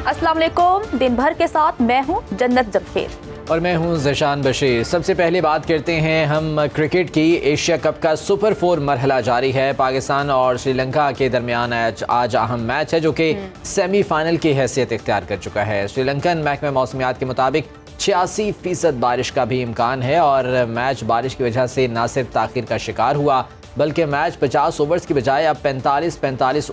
अस्सलाम वालेकुम। दिन भर के साथ मैं हूं जन्नत जमशेद और मैं हूं ज़शान बशीर। सबसे पहले बात करते हैं हम क्रिकेट की। एशिया कप का सुपर 4 मरहला जारी है। पाकिस्तान और श्रीलंका के दरमियान आज अहम मैच है जो कि सेमीफाइनल की हैसियत इख्तियार कर चुका है। श्रीलंकन महकमे मौसमियात के मुताबिक 86% बारिश का भी इम्कान है और मैच बारिश की वजह से ना सिर्फ ताख़ीर का शिकार हुआ बल्कि मैच 50 ओवर्स की बजाय अब 45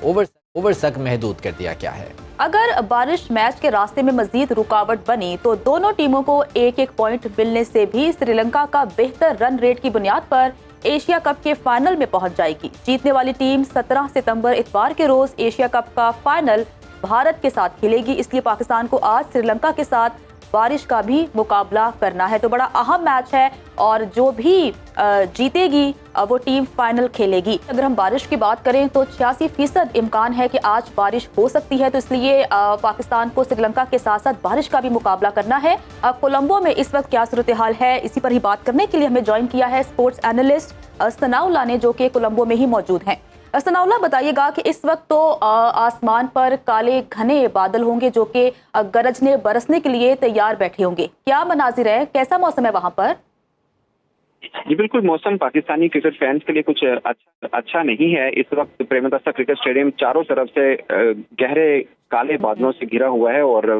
ओवर्स तक महदूद कर दिया गया है। अगर बारिश मैच के रास्ते में मजीद रुकावट बनी तो दोनों टीमों को एक एक पॉइंट मिलने से भी श्रीलंका का बेहतर रन रेट की बुनियाद पर एशिया कप के फाइनल में पहुंच जाएगी। जीतने वाली टीम 17 सितंबर इतवार के रोज एशिया कप का फाइनल भारत के साथ खेलेगी। इसलिए पाकिस्तान को आज श्रीलंका के साथ बारिश का भी मुकाबला करना है। तो बड़ा अहम मैच है और जो भी जीतेगी वो टीम फाइनल खेलेगी। अगर हम बारिश की बात करें तो 86% इम्कान है कि आज बारिश हो सकती है। तो इसलिए पाकिस्तान को श्रीलंका के साथ साथ बारिश का भी मुकाबला करना है। कोलंबो में इस वक्त क्या सूरत हाल है, इसी पर ही बात करने के लिए हमें ज्वाइन किया है स्पोर्ट्स एनालिस्ट सनाउल्लाह ने, जो कि कोलंबो में ही मौजूद हैं। सनाउल्लाह, बताइएगा कि इस वक्त तो आसमान पर काले घने बादल होंगे जो कि गरजने बरसने के लिए तैयार बैठे होंगे। क्या मनाजिर है, कैसा मौसम है वहां पर? जी बिल्कुल, मौसम पाकिस्तानी क्रिकेट फैंस के लिए कुछ अच्छा नहीं है। इस वक्त प्रेमदासा क्रिकेट स्टेडियम चारों तरफ से गहरे काले बादलों से घिरा हुआ है और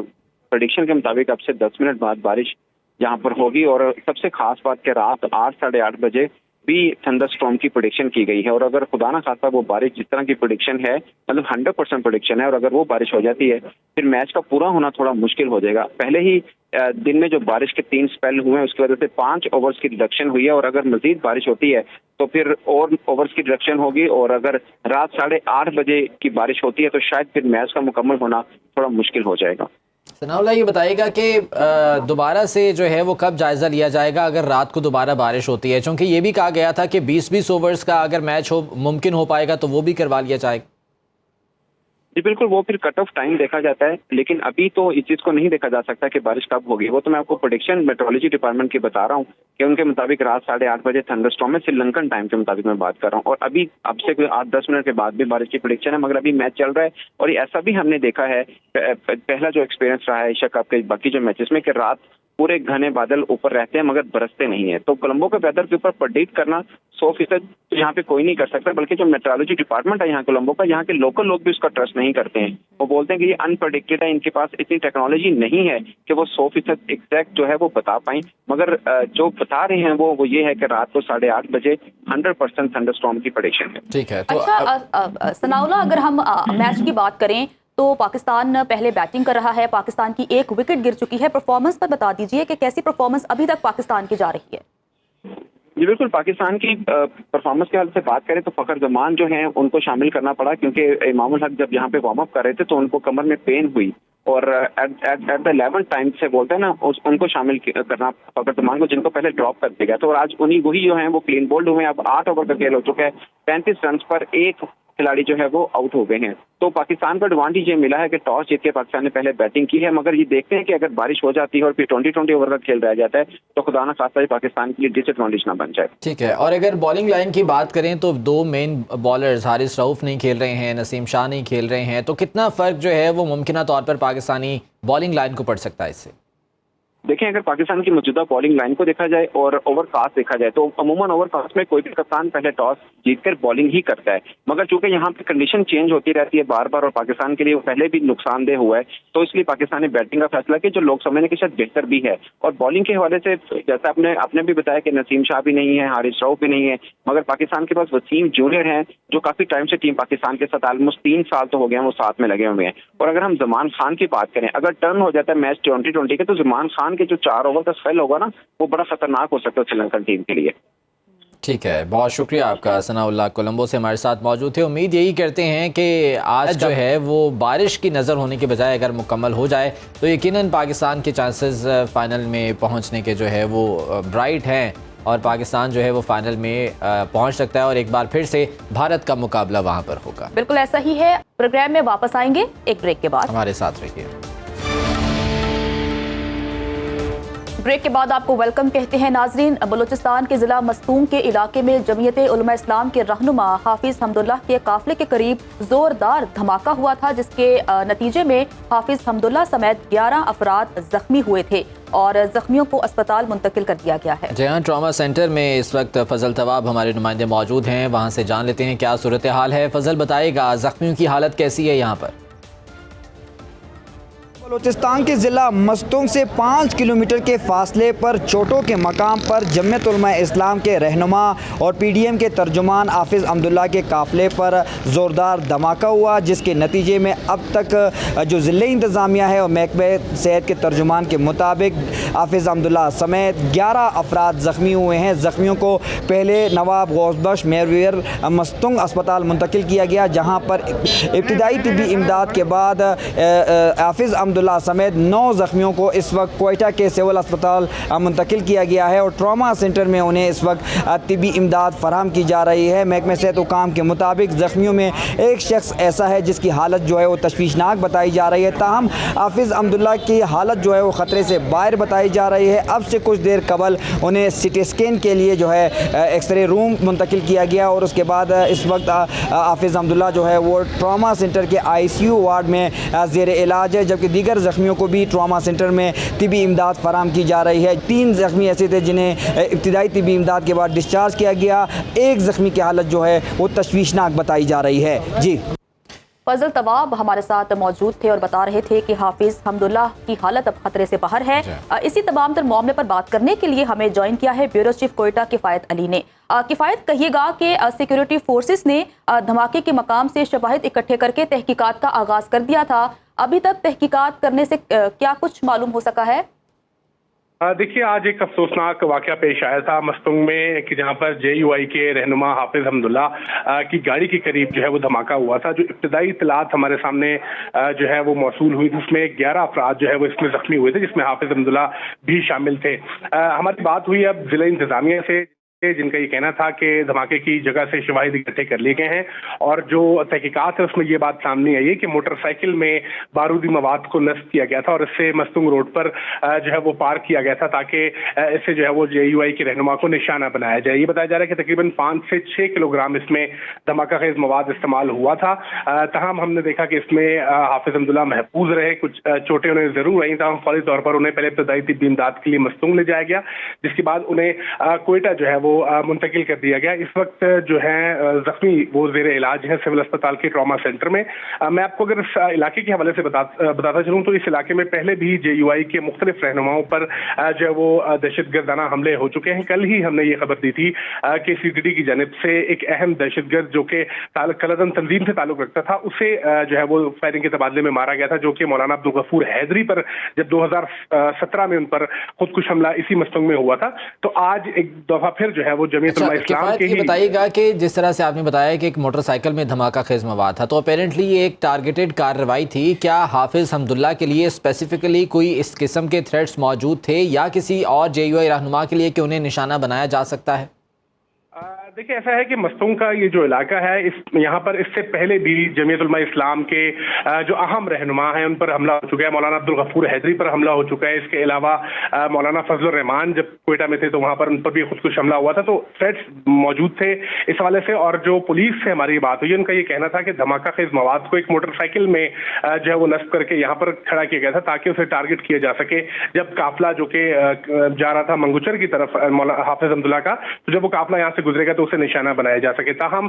प्रेडिक्शन के मुताबिक अब से 10 मिनट बाद बारिश यहाँ पर होगी। और सबसे खास बात कि रात 8 साढ़े 8 बजे भी थंडरस्टॉर्म की प्रेडिक्शन की गई है। और अगर खुदा ना खास्ता वो बारिश जिस तरह की प्रेडिक्शन है, मतलब 100% प्रेडिक्शन है, और अगर वो बारिश हो जाती है फिर मैच का पूरा होना थोड़ा मुश्किल हो जाएगा। पहले ही दिन में जो बारिश के 3 स्पेल हुए हैं उसकी वजह से 5 ओवर्स की रिडक्शन हुई है और अगर मजीद बारिश होती है तो फिर और ओवर्स की रिडक्शन होगी। और अगर रात 8:30 बजे की बारिश होती है तो शायद फिर मैच का मुकम्मल होना थोड़ा मुश्किल हो जाएगा। सनाउल्लाह, ये बताइएगा कि दोबारा से जो है वो कब जायज़ा लिया जाएगा अगर रात को दोबारा बारिश होती है, क्योंकि ये भी कहा गया था कि 20-20 ओवर्स का अगर मैच मुमकिन हो पाएगा तो वो भी करवा लिया जाएगा। जी बिल्कुल, वो फिर कट ऑफ टाइम देखा जाता है, लेकिन अभी तो इस चीज़ को नहीं देखा जा सकता कि बारिश कब होगी। वो तो मैं आपको प्रेडिक्शन मेट्रोलॉजी डिपार्टमेंट की बता रहा हूँ कि उनके मुताबिक रात 8:30 बजे थंडरस्टॉर्म है। श्रीलंकन टाइम के मुताबिक मैं बात कर रहा हूँ और अभी अब से कोई 8-10 मिनट के बाद भी बारिश की प्रेडिक्शन है, मगर अभी मैच चल रहा है। और ये ऐसा भी हमने देखा है, पहला जो एक्सपीरियंस रहा है एशिया कप के बाकी जो मैचेस में, कि रात पूरे घने बादल ऊपर रहते हैं मगर बरसते नहीं है। तो कोलंबो के वेदर के ऊपर प्रेडिक्ट करना 100% तो यहाँ पे कोई नहीं कर सकता, बल्कि जो मेट्रोलॉजी डिपार्टमेंट है यहाँ कोलंबो का, यहाँ के लोकल लोग भी उसका ट्रस्ट नहीं करते हैं। वो बोलते हैं कि ये अनप्रेडिक्टेड है, इनके पास इतनी टेक्नोलॉजी नहीं है कि वो 100% एग्जैक्ट जो है वो बता पाए। मगर जो बता रहे हैं वो ये है कि रात को 8:30 बजे 100% थंडरस्टॉर्म की प्रेडिक्शन है। ठीक है। तो अच्छा सनाउल्लाह, अगर हम मैच की बात करें तो पाकिस्तान पहले बैटिंग कर रहा है। पाकिस्तान की 1 विकेट गिर चुकी है। परफॉर्मेंस पर बता दीजिए कि कैसी परफॉर्मेंस अभी तक पाकिस्तान की जा रही है? जी बिल्कुल, पाकिस्तान की परफॉर्मेंस के हाल से बात करें तो फखर जमान जो हैं उनको शामिल करना पड़ा, क्योंकि इमामुल हक जब यहाँ पे वार्म अप कर रहे थे तो उनको कमर में पेन हुई और एट द 11th टाइम से बोलते हैं ना, उनको शामिल करना फखर जमान को, जिनको पहले ड्रॉप कर दिया गया। तो आज वही जो हैं वो क्लीन बोल्ड हुए हैं। अब 8 ओवर का खेल हो चुका है, 35 रन पर एक खिलाड़ी जो है वो आउट हो गए हैं। तो पाकिस्तान को एडवांटेज ये मिला है कि टॉस जीत के पाकिस्तान ने पहले बैटिंग की है, मगर ये देखते हैं कि अगर बारिश हो जाती है और फिर 20-20 ओवर का खेल रह जाता है तो खुदा ना खास्ता पाकिस्तान के लिए डिसएडवांटेज ना बन जाए। ठीक है। और अगर बॉलिंग लाइन की बात करें तो 2 मेन बॉलर्स हारिस रऊफ नहीं खेल रहे हैं, नसीम शाह नहीं खेल रहे हैं, तो कितना फ़र्क जो है वो मुमकिन तौर पर पाकिस्तानी बॉलिंग लाइन को पड़ सकता है इससे? देखें, अगर पाकिस्तान की मौजूदा बॉलिंग लाइन को देखा जाए और ओवरकास्ट देखा जाए तो अमूमन ओवरकास्ट में कोई भी कप्तान पहले टॉस जीतकर बॉलिंग ही करता है। मगर चूंकि यहाँ पे कंडीशन चेंज होती रहती है बार बार और पाकिस्तान के लिए वो पहले भी नुकसानदेह हुआ है, तो इसलिए पाकिस्तान ने बैटिंग का फैसला किया, जो लोग समझने के शायद बेहतर भी है। और बॉलिंग के हवाले से जैसा आपने भी बताया कि नसीम शाह भी नहीं है, हारिस रऊफ भी नहीं है, मगर पाकिस्तान के पास वसीम जूनियर हैं जो काफी टाइम से टीम पाकिस्तान के साथ ऑलमोस्ट 3 साल तो हो गए हैं वो साथ में लगे हुए हैं। और अगर हम जमान खान की बात करें, अगर टर्न हो जाता है मैच 20-20 के, तो जमान खान के जो 4 ओवर का स्पेल होगा ना वो बड़ा खतरनाक हो सकता है श्रीलंकन टीम के लिए। ठीक है, बहुत शुक्रिया आपका। सनाउल्लाह कोलंबो से हमारे साथ मौजूद थे। उम्मीद यही करते हैं कि आज जो है वो बारिश की नज़र होने के बजाय अगर मुकम्मल हो जाए तो यकीनन पाकिस्तान के चांसेस फाइनल में पहुंचने के जो है वो ब्राइट हैं और पाकिस्तान जो है वो फाइनल में पहुंच सकता है और एक बार फिर से भारत का मुकाबला वहां पर होगा। बिल्कुल ऐसा ही है। प्रोग्राम में वापस आएंगे एक ब्रेक के बाद, हमारे साथ रहिए। ब्रेक के बाद आपको वेलकम कहते हैं नाजरीन। बलूचिस्तान के जिला मस्तूम के इलाके में जमीयत उलमा इस्लाम के रहनुमा हाफिज हमदुल्लाह के काफिले के करीब जोरदार धमाका हुआ था, जिसके नतीजे में हाफिज हमदुल्लाह समेत 11 अफराद जख्मी हुए थे और जख्मियों को अस्पताल मुंतकिल कर दिया गया है। जहां ट्रॉमा सेंटर में इस वक्त फजल तवाब हमारे नुमाइंदे मौजूद हैं, वहां से जान लेते हैं क्या सूरत हाल है। फजल बताएगा, जख्मियों की हालत कैसी है यहाँ पर? बलूचिस्तान के ज़िला मस्तूम से 5 किलोमीटर के फासले पर चोटों के मकाम पर जमीयत उलमा इस्लाम के रहनुमा और PDM के तर्जुमान हाफिज़ हमदुल्लाह के काफ़िले पर ज़ोरदार धमाका हुआ, जिसके नतीजे में अब तक जो ज़िले इंतज़ामिया है और महकमे सेहत के तर्जुमान के मुताबिक हाफिज़ हमदुल्लाह समेत 11 अफराद ज़ख्मी हुए हैं। ज़ख्मियों को पहले नवाब गौसबख्श मेरवीर मस्तूम अस्पताल मुंतकिल किया गया, जहाँ पर इब्तिदाई तिब्बी इमदाद के बाद हाफिज़ हमदुल्लाह समेत 9 ज़ख्मियों को इस वक्त कोयटा के सिविल अस्पताल मुंतकिल किया गया है और ट्रॉमा सेंटर में उन्हें इस वक्त तिब्बी इमदाद फराहम की जा रही है। महकमे सेहत हुकाम के मुताबिक ज़ख्मियों में एक शख्स ऐसा है जिसकी हालत जो है वो तशवीशनाक बताई जा रही है, ताहम हाफिज़ हमदुल्लाह की हालत जो है वो ख़तरे से बाहर बताई जा रही है। अब से कुछ देर कबल उन्हें सिटी स्कैन के लिए जो है एक्सरे रूम मुंतकिल किया गया और उसके बाद इस वक्त हाफिज़ हमदुल्लाह जो है वो ट्रॉमा सेंटर के ICU वार्ड में ज़ेर इलाज है, जबकि दीगर ज़ख्मियों को भी ट्रॉमा सेंटर में तिबी इमदाद फराहम की जा रही है। 3 ज़ख्मी ऐसे थे जिन्हें इब्तिदाई तिबी इमदाद के बाद डिस्चार्ज किया गया। एक ज़ख्मी की हालत जो है वो तशवीशनाक बताई जा रही है। जी, फजल तवाब हमारे साथ मौजूद थे और बता रहे थे कि हाफिज हमदुल्लाह की हालत अब खतरे से बाहर है। इसी तमाम तर मामले पर बात करने के लिए हमें ज्वाइन किया है ब्यूरो चीफ कोयटा किफ़ायत अली ने। किफ़ायत, कहिएगा कि सिक्योरिटी फोर्सेस ने धमाके के मकाम से शवाहिद इकट्ठे करके तहकीकात का आगाज कर दिया था। अभी तक तहकीकात करने से क्या कुछ मालूम हो सका है? देखिए, आज एक अफसोसनाक वाक़या पेश आया था मस्तूंग में कि जहां पर JUI के रहनुमा हाफिज हमदुल्लाह की गाड़ी के करीब जो है वो धमाका हुआ था। जो इब्तिदाई इत्तलात हमारे सामने जो है वो मौसूल हुई थी, उसमें 11 अफराद जो है वो इसमें जख्मी हुए थे, जिसमें हाफिज हमदुल्लाह भी शामिल थे। हमारी बात हुई अब जिला इंतजामिया से, जिनका ये कहना था कि धमाके की जगह से शवाहिद इकट्ठे कर लिए गए हैं और जो तहकीकात है उसमें ये बात सामने आई है कि मोटरसाइकिल में बारूदी मवाद को नस्ब किया गया था और इससे मस्तूंग रोड पर जो है वो पार किया गया था ताकि इससे जो है वो JUI के रहनुमा को निशाना बनाया जाए। ये बताया जा रहा है कि तकरीबन 5 से 6 किलोग्राम इसमें धमाका खेज मवाद इस्तेमाल हुआ था। तहम हमने देखा कि इसमें हाफिज हमदुल्लाह महफूज रहे, कुछ चोटें उन्हें जरूर आई, तहम फौरी तौर पर उन्हें पहले इब्तिदाई तिब्बी इमदाद के लिए मस्तूंग ले जाया गया, जिसके बाद उन्हें कोयटा जो है वो मुंतकिल कर दिया गया। इस वक्त जो है जख्मी वो जेर इलाज है सिविल अस्पताल के ट्रॉमा सेंटर में। मैं आपको अगर इस इलाके के हवाले से बताता चलूँ तो इस इलाके में पहले भी JUI के मुख्तलिफ रहनुमाओं पर जो है वो दहशतगर्दाना हमले हो चुके हैं। कल ही हमने ये खबर दी थी कि CTD की जानिब से एक अहम दहशतगर्द जो कि कलदम तंजीम से ताल्लुक रखता था, उसे जो है वो फायरिंग के तबादले में मारा गया था, जो कि मौलाना अब्दुल गफूर हैदरी पर जब 2017 में उन पर खुदकुश हमला इसी मस्तूंग में हुआ था। तो आज एक दफा फिर जो है वो किफ़ायत, ये बताइएगा कि जिस तरह से आपने बताया कि एक मोटरसाइकिल में धमाका खेज मवाद था, तो अपेरेंटली ये एक टारगेटेड कार्रवाई थी। क्या हाफिज हमदुल्लाह के लिए स्पेसिफिकली कोई इस किस्म के थ्रेट्स मौजूद थे या किसी और JUI रहनुमा के लिए कि उन्हें निशाना बनाया जा सकता है? देखिए, ऐसा है कि मस्तूंग का ये जो इलाका है, यहाँ पर इससे पहले भी जमीयत उलमा इस्लाम के जो अहम रहनुमा हैं उन पर हमला हो चुका है। मौलाना अब्दुल गफूर हैदरी पर हमला हो चुका है। इसके अलावा मौलाना फजलुर रहमान जब कोयटा में थे तो वहाँ पर उन पर भी खुदकुश हमला हुआ था। तो थ्रेट्स मौजूद थे इस हवाले से। और जो पुलिस से हमारी बात हुई, उनका ये कहना था कि धमाका खेज मवाद को एक मोटरसाइकिल में जो है वो नस्ब करके यहाँ पर खड़ा किया गया था ताकि उसे टारगेट किया जा सके। जब काफिला जो कि जा रहा था मंगुचर की तरफ हाफिज हमदुल्लाह का, तो जब वो काफिला यहाँ से गुजरेगा तो उसे निशाना बनाया जा सके। ताहम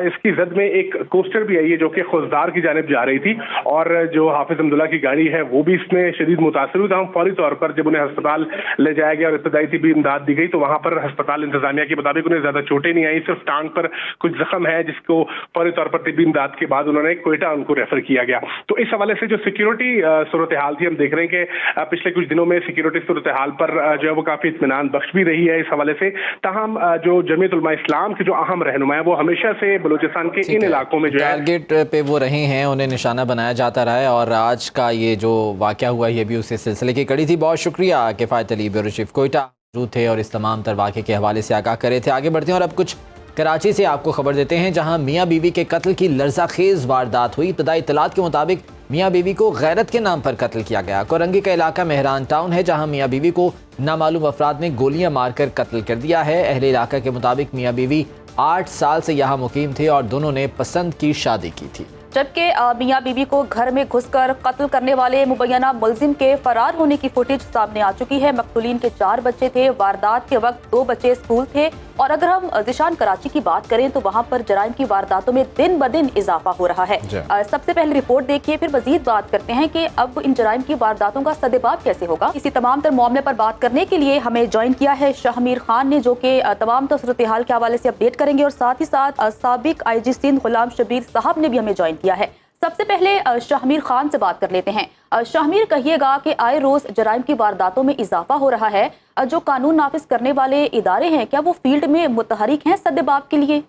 इसकी जद में एक कोस्टर भी आई है जो कि खुजदार की जानिब जा रही थी और जो हाफिज हमदुल्लाह की गाड़ी है वो भी इसमें शदीद मुतासर हुई। ताहम फौरी तौर पर जब उन्हें अस्पताल ले जाया गया और इब्तिदाई तिब्बी इमदाद दी गई तो वहां पर अस्पताल इंतजामिया के मुताबिक उन्हें ज्यादा चोटें नहीं आई, सिर्फ टांग पर कुछ जख्म है जिसको फौरी तौर पर तिब्बी इमदाद के बाद उन्होंने कोयटा उनको रेफर किया गया। तो इस हवाले से जो सिक्योरिटी सूरत हाल थी, हम देख रहे हैं कि पिछले कुछ दिनों में सिक्योरिटी सूरत हाल पर जो है वो काफी इत्मीनान बख्श भी रही है इस हवाले से। ताहम जो जमीयत उलमा इस्लाम के जो अहम रहनुमा है वो हमेशा से बलूचिस्तान के इन इलाकों में जो है टारगेट पे वो रहे हैं, उन्हें निशाना बनाया जाता रहा है और आज का ये जो वाक़या हुआ ये भी उसी सिलसिले की कड़ी थी। बहुत शुक्रिया किफ़ायत अली, ब्यूरो चीफ कोयटा मौजूद थे और इस तमाम तर वाक़े के हवाले से आगाह करे थे। आगे बढ़ते हैं और अब कुछ कराची से आपको खबर देते हैं, जहां मियां बीवी के कत्ल की लर्ज़ाखेज़ वारदात हुई। इब्तदाई इत्तलात के मुताबिक मियां बीवी को गैरत के नाम पर कत्ल किया गया। कोरंगी का इलाका मेहरान टाउन है, जहां मियां बीवी को नामालूम अफराद ने गोलियां मारकर कत्ल कर दिया है। अहले इलाका के मुताबिक मियां बीवी 8 साल से यहाँ मुकीम थे और दोनों ने पसंद की शादी की थी। जबकि मियां बीवी को घर में घुसकर कत्ल करने वाले मुबैना मुलजिम के फरार होने की फुटेज सामने आ चुकी है। मकतूलीन के 4 बच्चे थे। वारदात के वक्त 2 बच्चे स्कूल थे। और अगर हम ज़ीशान कराची की बात करें तो वहां पर जराइम की वारदातों में दिन ब दिन इजाफा हो रहा है। सबसे पहले रिपोर्ट देखिए, फिर मजीद बात करते हैं कि अब इन जराइम की वारदातों का सदेबाब कैसे होगा। इसी तमाम तर मामले पर बात करने के लिए हमें ज्वाइन किया है शाहमीर खान ने, जो कि तमाम तो सूरत हाल के हवाले से अपडेट करेंगे, और साथ ही साथ साबिक IG सिंध गुलाम शबीर साहब ने भी हमें ज्वाइन किया है। सबसे पहले शाहमीर खान से बात कर लेते हैं। शाहमीर, कहिएगा कि आए रोज जराइम की वारदातों में इजाफा हो रहा है, जो कानून नाफिज करने वाले इदारे हैं क्या वो फील्ड में मुतहरिक हैं सद्देबाब के लिए?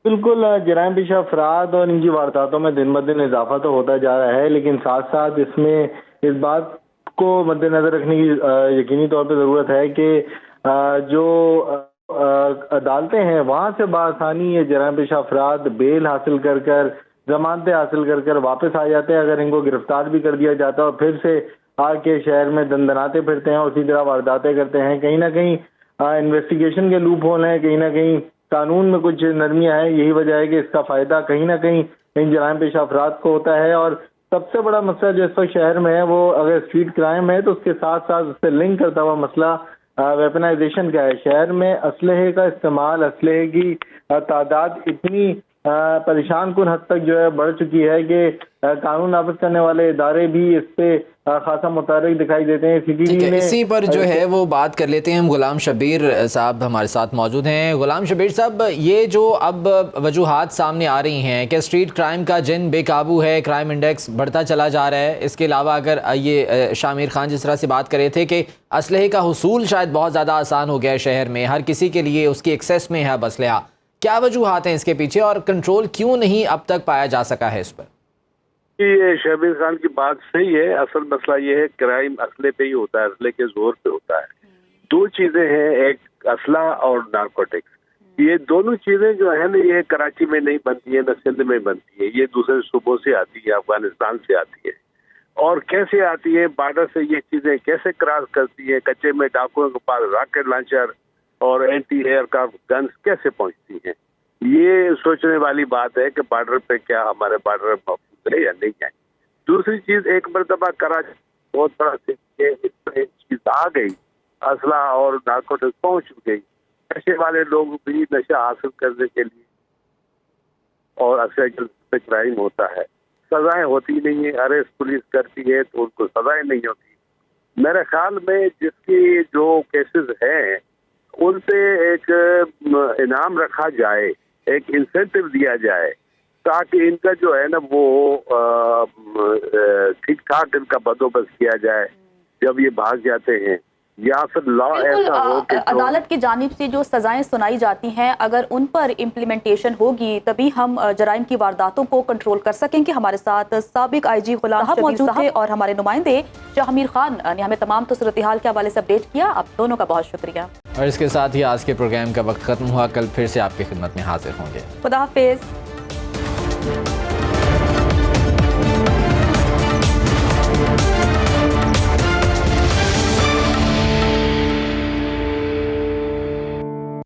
बिल्कुल, जराइम पेशा अफराद और इनकी वारदातों में दिन ब दिन इजाफा तो होता जा रहा है, लेकिन साथ साथ इसमें इस बात को मद्देनजर रखने की यकीनी तौर पर ज़रूरत है कि जो अदालतें हैं वहाँ से बआसानी ये जराइम पेशा अफराद बेल हासिल कर कर, जमानतें हासिल कर कर वापस आ जाते हैं। अगर इनको गिरफ्तार भी कर दिया जाता है और फिर से आके शहर में दंदनाते फिरते हैं और उसी तरह वारदातें करते हैं। कहीं ना कहीं इन्वेस्टिगेशन के लूप होल हैं, कहीं ना कहीं कानून में कुछ नरमियाँ हैं। यही वजह है कि इसका फ़ायदा कहीं ना कहीं इन जराइम पेशा अफराद को होता है। और सबसे बड़ा मसला जो इस वक्त शहर में है वो अगर स्ट्रीट क्राइम है तो उसके साथ साथ उससे लिंक करता हुआ मसला वेपनाइजेशन का है। शहर में असलहे का इस्तेमाल, असलहे की तादाद इतनी परेशान कुन हद तक जो है बढ़ चुकी है कि कानून नाफिज करने वाले इदारे भी इस पे खासा मुतारिक दिखाई देते हैं। ठीक है, इसी पर जो है वो बात कर लेते हैं। हम गुलाम शबीर साहब हमारे साथ मौजूद हैं। गुलाम शबीर साहब, ये जो अब वजूहात सामने आ रही हैं कि स्ट्रीट क्राइम का जिन बेकाबू है, क्राइम इंडेक्स बढ़ता चला जा रहा है, इसके अलावा अगर ये शामिर खान जिस तरह से बात कर रहे थे कि असलहे का हुसूल शायद बहुत ज़्यादा आसान हो गया है शहर में, हर किसी के लिए उसकी एक्सेस में है अब असलहा, क्या वजूहात हैं इसके पीछे और कंट्रोल क्यों नहीं अब तक पाया जा सका है इस पर? ये शबीर खान की बात सही है। असल मसला ये है क्राइम असले पे ही होता है, असले के जोर पे होता है। 2 चीजें हैं, एक असला और नारकोटिक्स। ये दोनों चीजें जो है ना, ये कराची में नहीं बनती है, न सिंध में बनती है, ये दूसरे सूबों से आती है, अफगानिस्तान से आती है। और कैसे आती है, बॉर्डर से ये चीजें कैसे क्रॉस करती है, कच्चे में डाकुओं के पास रॉकेट लॉन्चर और एंटी एयरक्राफ्ट गन्स कैसे पहुंचती हैं। ये सोचने वाली बात है कि बॉर्डर पे क्या हमारे बॉर्डर महफूज है या नहीं है। दूसरी चीज, एक मरतबा कराची बहुत बड़ा चीज आ गई, असला और नारकोटिक्स पहुंच गई, नशे वाले लोग भी नशा हासिल करने के लिए, और अक्सर क्राइम होता है, सजाएं होती नहीं है, अरेस्ट पुलिस करती है तो उनको सजाएं नहीं होती। मेरे ख्याल में जिसकी जो केसेस हैं उनसे एक इनाम रखा जाए, एक इंसेंटिव दिया जाए, ताकि इनका जो है ना वो ठीक ठाक इनका बंदोबस्त किया जाए जब ये भाग जाते हैं, या फिर लॉ ऐसा हो कि अदालत की जानिब से जो सजाएं सुनाई जाती हैं अगर उन पर इम्प्लीमेंटेशन होगी तभी हम जराइम की वारदातों को कंट्रोल कर सकेंगे। हमारे साथ साबिक IG गुलाम शबीर मौजूद थे और हमारे नुमाइंदे शाहमीर खान ने हमें तमाम तो सूरत हाल के हवाले से अपडेट किया। आप दोनों का बहुत शुक्रिया। और इसके साथ ही आज के प्रोग्राम का वक्त खत्म हुआ। कल फिर से आपकी खिदमत में हाजिर होंगे। खुदा हाफिज।